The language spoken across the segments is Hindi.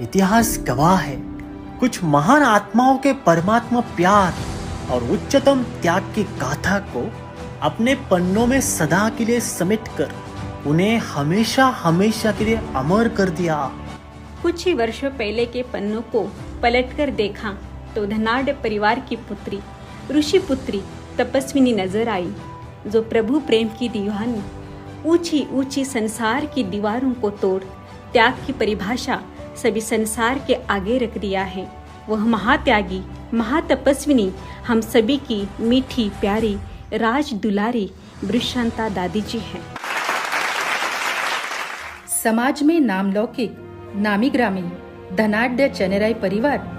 इतिहास गवाह है। कुछ महान आत्माओं के परमात्मा प्यार और उच्चतम त्याग की गाथा को अपने पन्नों में सदा के लिए समेटकर उन्हें हमेशा हमेशा के लिए अमर कर दिया। कुछ ही वर्षों पहले के पन्नों को पलटकर देखा तो धनाढ़ परिवार की पुत्री, ऋषि पुत्री तपस्विनी नजर आई, जो प्रभु प्रेम की दीवानी, ऊंची ऊंची संसार की दीवारों को तोड़ त्याग की परिभाषा सभी संसार के आगे रख दिया है। वह महात्यागी, महातपस्विनी, हम सभी की मीठी प्यारी राज दुलारी वृषांता दादी जी हैं। समाज में नामलौकिक, नामी ग्रामी, धनाढ्य चनेराय परिवार,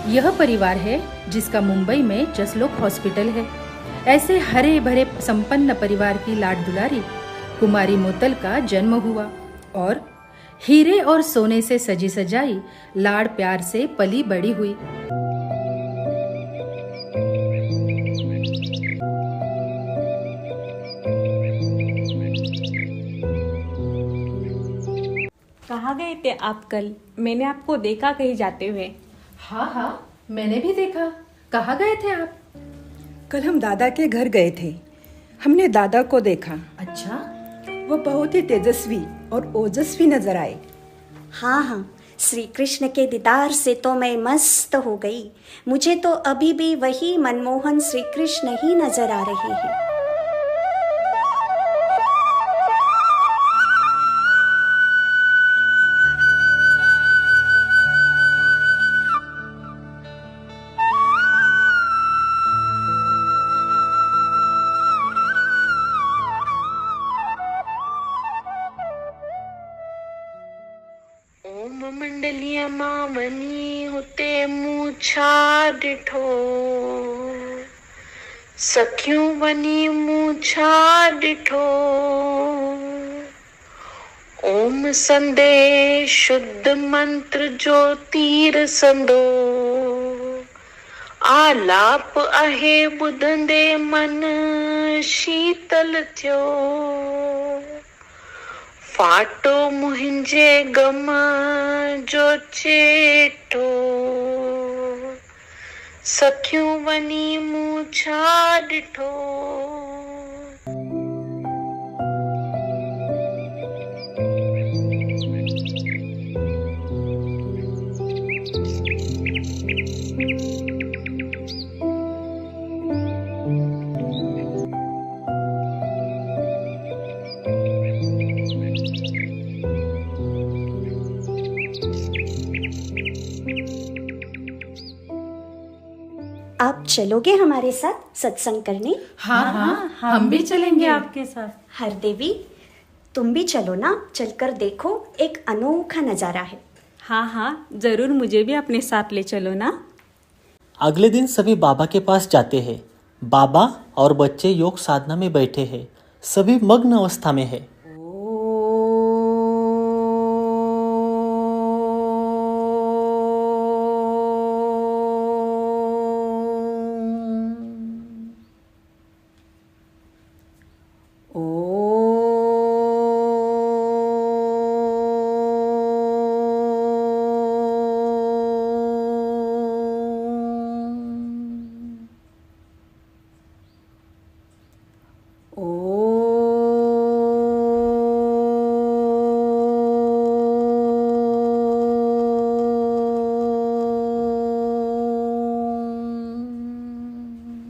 यह परिवार है जिसका मुंबई में जसलोक हॉस्पिटल है। ऐसे हरे भरे संपन्न परिवार की लाड दुलारी कुमारी मोतल का जन्म हुआ और हीरे और सोने से सजी सजाई लाड़ प्यार से पली बड़ी हुई। कहाँ गए थे आप कल? मैंने आपको देखा कहीं जाते हुए। हाँ, मैंने भी देखा। कहाँ गए थे आप? कल हम दादा के घर गए थे। हमने दादा को देखा। अच्छा, वो बहुत ही तेजस्वी और ओजस्वी नजर आए। हाँ, श्री कृष्ण के दीदार से तो मैं मस्त हो गई। मुझे तो अभी भी वही मनमोहन श्री कृष्ण ही नजर आ रहे हैं। ओम मंडलिया मावनी होते मूछा डिठो, सखियों बनी मूछा डिठो। ओम संदेश शुद्ध मंत्र जो तीर संदो, आलाप आहे बुधंदे मन शीतल थियो। फाटो मुहिंजे गम जो चेटो, सखियों वनी मूछा डिठो। आप चलोगे हमारे साथ सत्संग करने? हाँ, हम भी चलेंगे आपके साथ। हरदेवी, तुम भी चलो ना। चलकर देखो, एक अनोखा नजारा है। हाँ, जरूर, मुझे भी अपने साथ ले चलो ना। अगले दिन सभी बाबा के पास जाते हैं। बाबा और बच्चे योग साधना में बैठे हैं। सभी मग्न अवस्था में है।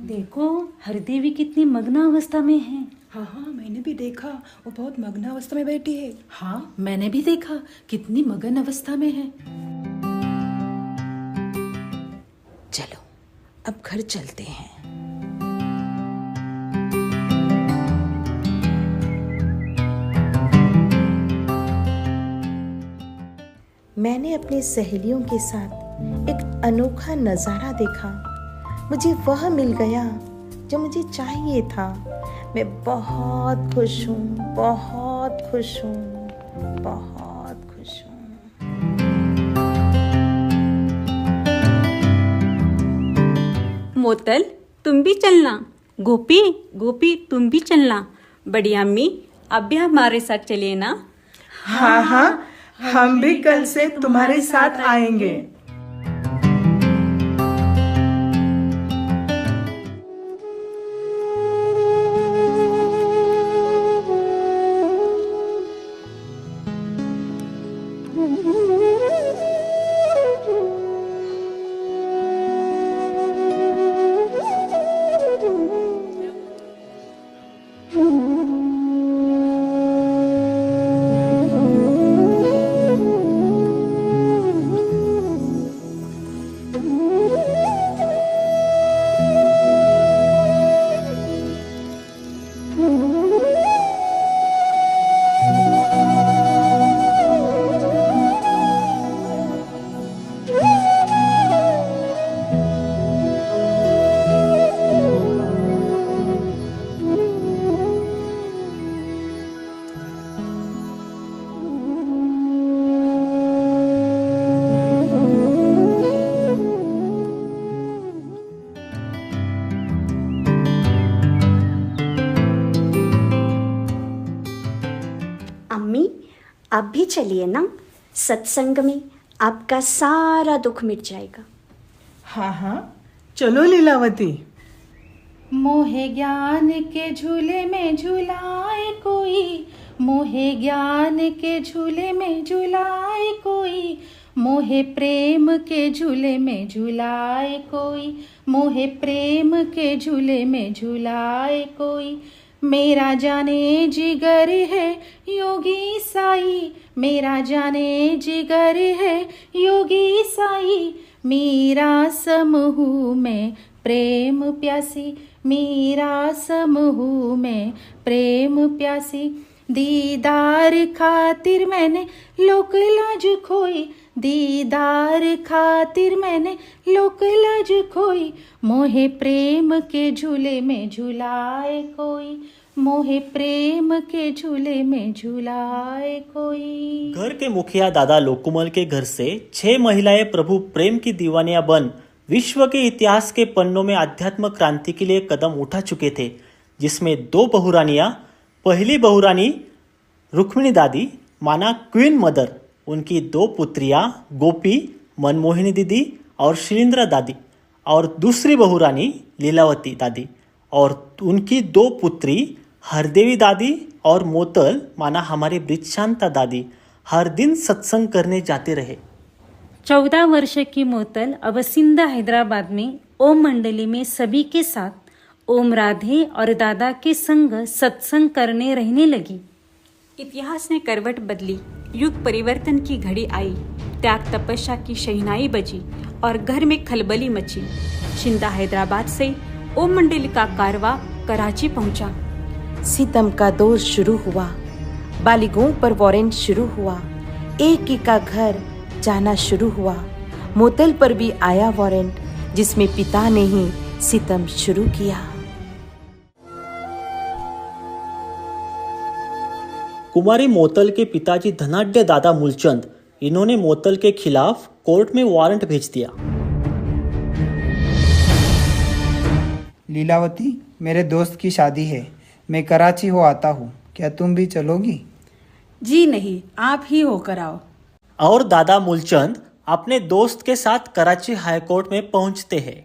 देखो, हरदेवी कितनी मग्न अवस्था में है। हाँ, मैंने भी देखा। वो बहुत मग्न अवस्था में बैठी है। हाँ, मैंने भी देखा, कितनी मगन अवस्था में है। चलो, अब घर चलते हैं। मैंने अपनी सहेलियों के साथ एक अनोखा नज़ारा देखा। मुझे वह मिल गया जो मुझे चाहिए था। मैं बहुत खुश हूँ, बहुत खुश हूँ, बहुत खुश हूँ। मोतल, तुम भी चलना। गोपी, तुम भी चलना। बड़ी अम्मी, अब भी हमारे साथ चलिए ना। हाँ, हम भी कल से तुम्हारे साथ आएंगे। अम्मी, अब भी चलिए ना, सत्संग में आपका सारा दुख मिट जाएगा। हाँ हाँ, चलो लीलावती। मोहे ज्ञान के झूले में झुलाए कोई, मोहे ज्ञान के झूले में झुलाए कोई, मोहे प्रेम के झूले में झुलाए कोई, मोहे प्रेम के झूले में झुलाए कोई। मेरा जाने जिगर है योगी साई, मेरा जाने जिगर है योगी साई, मेरा समूह में प्रेम प्यासी, मेरा समूह में प्रेम प्यासी। दीदार खातिर मैंने लोक लाज खोई, दीदार खातिर मैंने लोक लाज खोई, मोहे प्रेम के झूले में झुलाए कोई, मोहे प्रेम के झूले में झुलाए कोई। घर के मुखिया दादा लोकुमल के घर से 6 महिलाएं प्रभु प्रेम की दीवानियां बन विश्व के इतिहास के पन्नों में आध्यात्म क्रांति के लिए कदम उठा चुके थे, जिसमें 2 बहुरानियां, पहली बहुरानी रुक्मिणी दादी माना क्वीन मदर, उनकी 2 पुत्रियां गोपी, मनमोहिनी दीदी और शिलेंद्र दादी, और दूसरी बहुरानी लीलावती दादी और उनकी 2 पुत्री हरदेवी दादी और मोतल माना हमारी ब्रिजशांता दादी हर दिन सत्संग करने जाते रहे। 14 वर्ष की मोतल अब सिंधा हैदराबाद में ओम मंडली में सभी के साथ ओम राधे और दादा के संग सत्संग करने रहने लगी। इतिहास ने करवट बदली, युग परिवर्तन की घड़ी आई, त्याग तपस्या की शहनाई बजी और घर में खलबली मची। शिंदा हैदराबाद से ओम मंडली का कारवा कराची पहुंचा। सितम का दौर शुरू हुआ, बालिगों पर वारंट शुरू हुआ, एक एक का घर जाना शुरू हुआ। मोतल पर भी आया वारंट, जिसमें पिता ने ही सितम शुरू किया। कुमारी मोतल के पिताजी धनाढ्य दादा मूलचंद, इन्होंने मोतल के खिलाफ कोर्ट में वारंट भेज दिया। लीलावती, मेरे दोस्त की शादी है, मैं कराची हो आता हूँ, क्या तुम भी चलोगी? जी नहीं, आप ही होकर आओ। और दादा मूलचंद अपने दोस्त के साथ कराची हाईकोर्ट में पहुंचते हैं।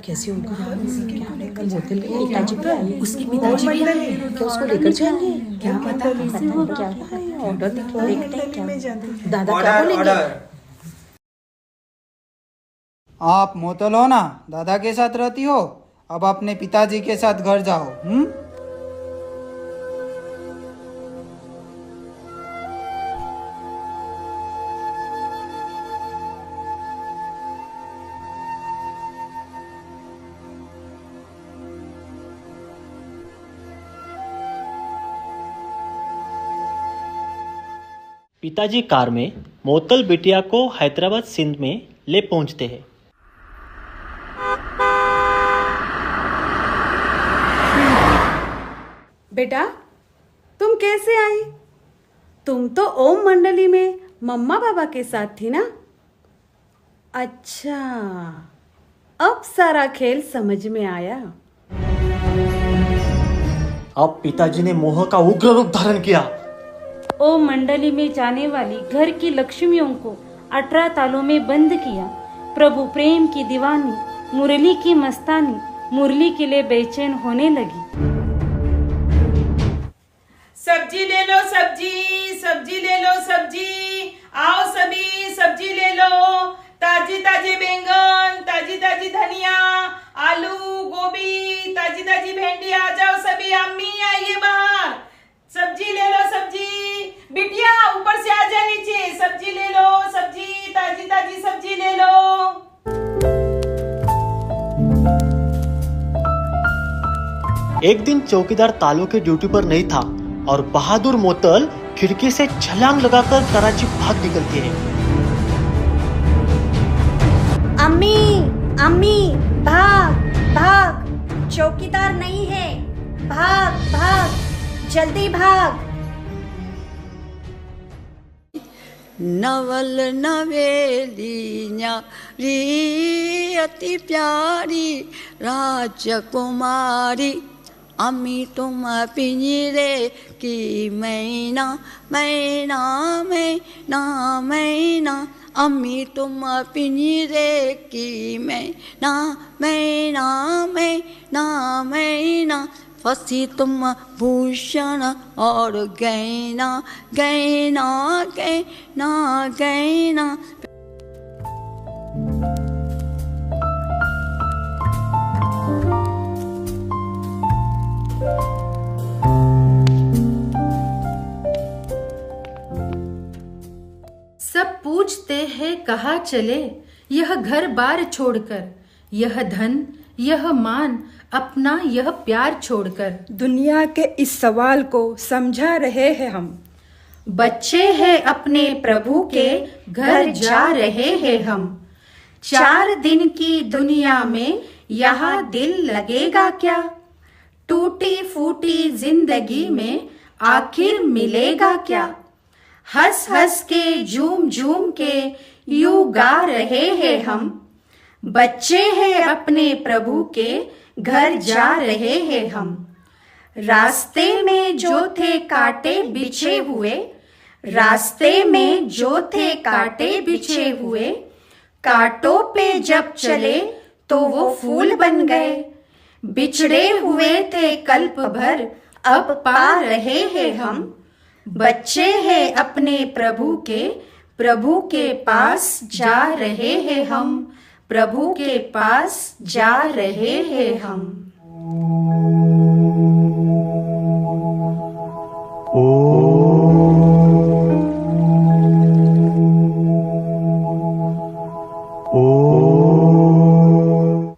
कैसे होगा? मोतल के पिताजी पे आए, उसके पिताजी भी आए, क्या उसको लेकर जाएंगे? क्या पता कैसे होगा? क्या ऑर्डर देखते हैं क्या? दादा क्या बोलेंगे? आप मोतल हो ना, दादा के साथ रहती हो, अब अपने पिताजी के साथ घर जाओ। पिताजी कार में मोतल बिटिया को हैदराबाद सिंध में ले पहुंचते हैं। बेटा, तुम कैसे आई? तुम तो ओम मंडली में मम्मा पापा के साथ थी ना? अच्छा, अब सारा खेल समझ में आया। अब पिताजी ने मोह का उग्र रूप धारण किया। ओम मंडली में जाने वाली घर की लक्ष्मियों को 18 तालों में बंद किया। प्रभु प्रेम की दीवानी मुरली की मस्तानी मुरली के लिए बेचैन होने लगी। सब्जी ले लो, सब्जी ले लो, सब्जी आओ सभी, सब्जी ले लो। ताजी ताजी बैंगन, ताजी ताजी धनिया, आलू, गोभी, ताजी ताजी भिंडी। आ जाओ सभी, अम्मी आइए बाहर। सब्जी ले लो, सब्जी। बिटिया ऊपर से आ जा नीचे, सब्जी ले लो, सब्जी, ताजी ताजी सब्जी ले लो। एक दिन चौकीदार तालों के ड्यूटी पर नहीं था और बहादुर मोतल खिड़की से छलांग लगाकर कराची भाग निकलती है। अम्मी, अम्मी, भाग, भाग, चौकीदार नहीं है, भाग, भाग, जल्दी भाग। नवल नवेली न्यारी अति प्यारी राजकुमारी, अम्मी तुम पिंजरे की मैना, मैना, मैना, मैना, अम्मी तुम पिंजरे की मैना, मैना, मैना, मैना, फंसी तुम भूषण और गैना, गैना, गैना, गैना। सब पूछते हैं कहाँ चले यह घर बार छोड़कर, यह धन यह मान अपना यह प्यार छोड़कर। दुनिया के इस सवाल को समझा रहे हैं हम। बच्चे हैं अपने प्रभु के घर जा रहे हैं हम। 4 दिन की दुनिया में यहाँ दिल लगेगा क्या? टूटी फूटी जिंदगी में आखिर मिलेगा क्या? हंस हंस के झूम झूम के यूं गा रहे हैं हम। बच्चे हैं अपने प्रभु के घर जा रहे हैं हम। रास्ते में जो थे कांटे बिछे हुए, रास्ते में जो थे कांटे बिछे हुए, कांटों पे जब चले तो वो फूल बन गए। बिछड़े हुए थे कल्प भर अब पा रहे हैं हम। बच्चे हैं अपने प्रभु के पास जा रहे हैं हम। प्रभु के पास जा रहे हैं हम।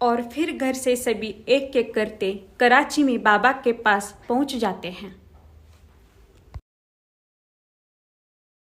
और फिर घर से सभी एक एक करते कराची में बाबा के पास पहुंच जाते हैं।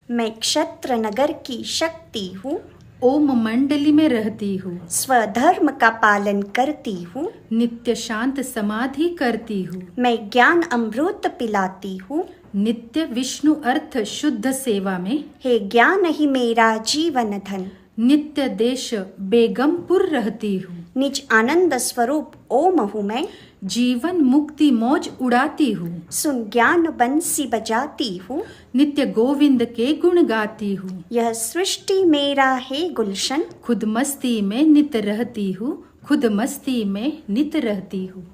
मैं क्षत्र नगर की शक्ति हूँ, ओम मंडली में रहती हूँ, स्वधर्म का पालन करती हूँ, नित्य शांत समाधि करती हूँ, मैं ज्ञान अमृत पिलाती हूँ, नित्य विष्णु अर्थ शुद्ध सेवा में, हे ज्ञान ही मेरा जीवन धन, नित्य देश बेगमपुर रहती हूँ, निज आनंद स्वरूप ओम हूँ मैं, जीवन मुक्ति मौज उड़ाती हूँ, सुन ज्ञान बंसी बजाती हूँ, नित्य गोविंद के गुण गाती हूँ, यह सृष्टि मेरा है गुलशन, खुद मस्ती में नित रहती हूँ, खुद मस्ती में नित रहती हूँ।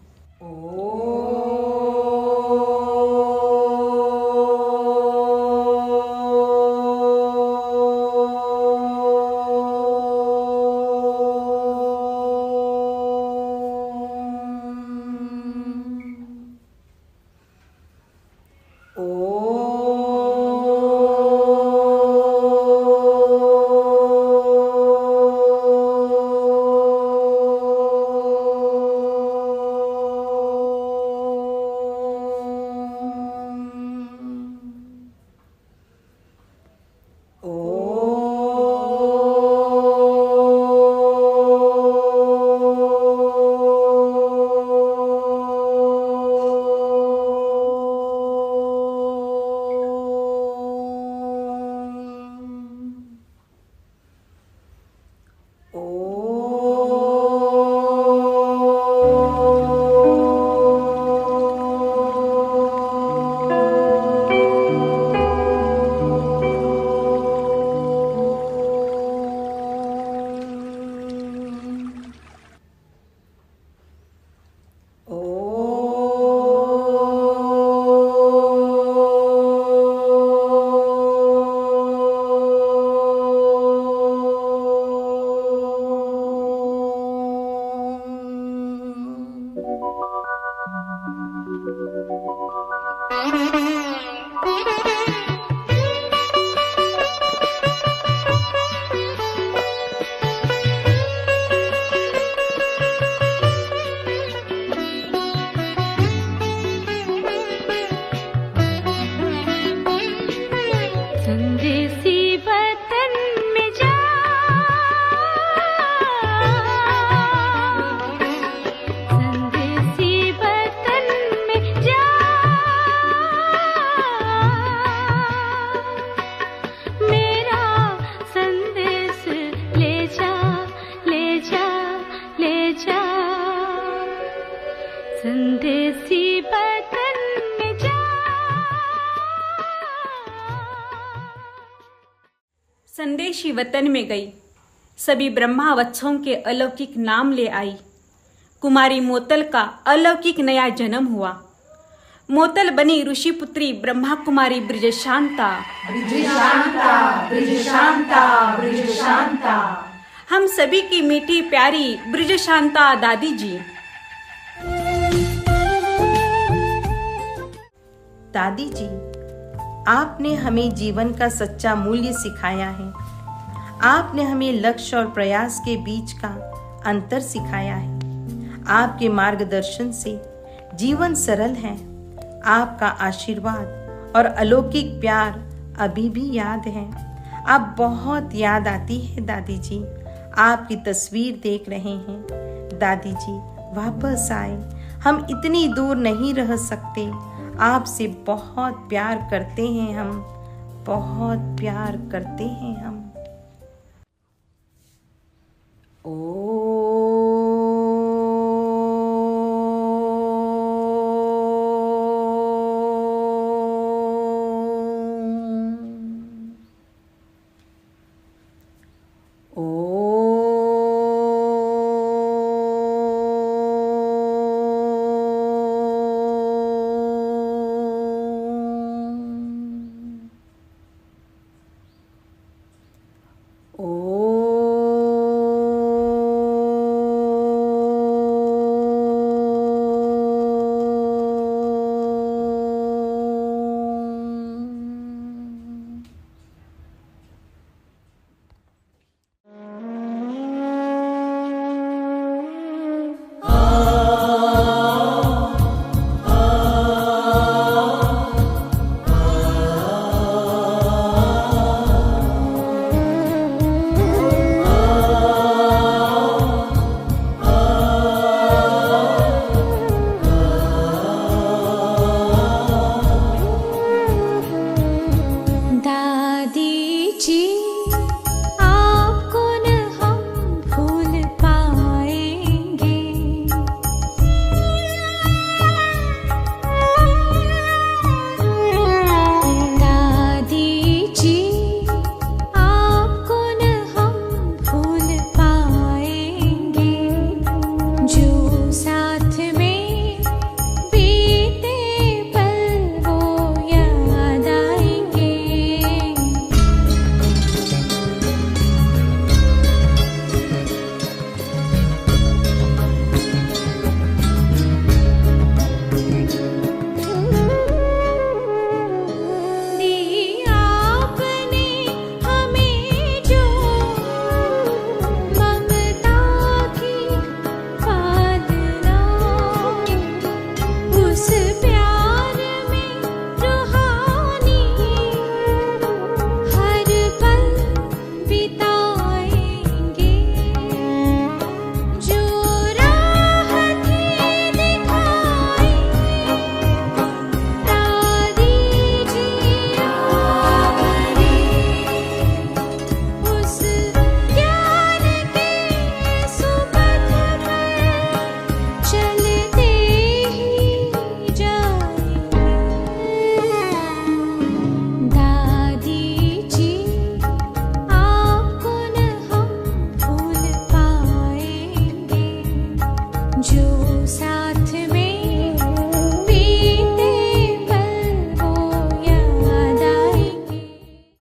संदेशी बदन में जा। संदेशी वतन में गई, सभी ब्रह्मा वत्सों के अलौकिक नाम ले आई। कुमारी मोतल का अलौकिक नया जन्म हुआ। मोतल बनी ऋषि पुत्री ब्रह्मा कुमारी ब्रजशांता। ब्रजशांता, ब्रजशांता, ब्रजशांता। हम सभी की मीठी प्यारी ब्रजशांता दादी जी। दादी जी, आपने हमें जीवन का सच्चा मूल्य सिखाया है। आपने हमें लक्ष्य और प्रयास के बीच का अंतर सिखाया है। आपके मार्गदर्शन से जीवन सरल है। आपका आशीर्वाद और अलौकिक प्यार अभी भी याद है। आप बहुत याद आती है दादी जी। आपकी तस्वीर देख रहे हैं। दादी जी वापस आए, हम इतनी दूर नहीं रह सकते। आपसे बहुत प्यार करते हैं हम, बहुत प्यार करते हैं हम। ओ